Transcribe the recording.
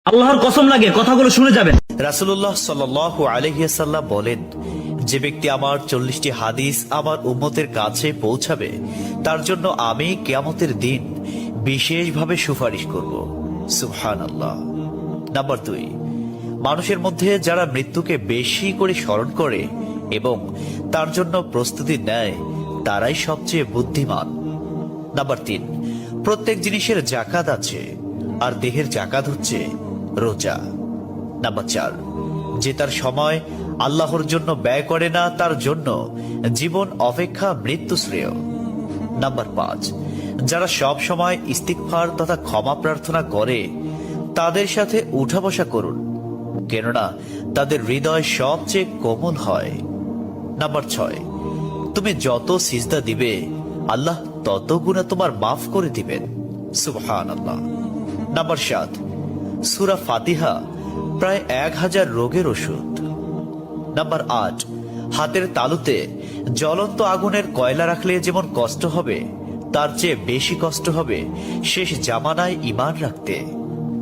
আল্লাহর কসম লাগে কথাগুলো শুনে যাবেন। রাসূলুল্লাহ সাল্লাল্লাহু আলাইহি ওয়াসাল্লাম বলেন, যে ব্যক্তি আমার 40টি হাদিস আমার উম্মতের কাছে পৌঁছাবে তার জন্য আমি কিয়ামতের দিন বিশেষভাবে সুপারিশ করব। সুবহানাল্লাহ। নাম্বার 2, মানুষের মধ্যে যারা মৃত্যুকে বেশি করে স্মরণ করে এবং তার জন্য প্রস্তুতি নেয় তারাই সবচেয়ে বুদ্ধিমান। নাম্বার 3, প্রত্যেক জিনিসের জাকাত আছে, আর দেহের জাকাত হচ্ছে রোজা। নাম্বার 4, যে তার সময় আল্লাহর জন্য ব্যয় করে না তার জন্য জীবন অপেক্ষা মৃত্যু শ্রেয়। নাম্বার 5, যারা সব সময় ইস্তিগফার তথা ক্ষমা প্রার্থনা করে তাদের সাথে উঠা বসা করুন, কেননা তাদের হৃদয় সবচেয়ে কোমল হয়। নাম্বার 6, তুমি যত সিজদা দিবে আল্লাহ তত গুণা তোমার মাফ করে দিবেন। সুবহানাল্লাহ। নাম্বার 7, সূরা ফাতিহা প্রায় 1000 রোগের ওষুধ। নাম্বার 8, হাতের তালুতে জ্বলন্ত আগুনের কয়লা রাখলে যেমন কষ্ট হবে তার চেয়ে বেশি কষ্ট হবে শেষ জামানায় ঈমান রাখতে।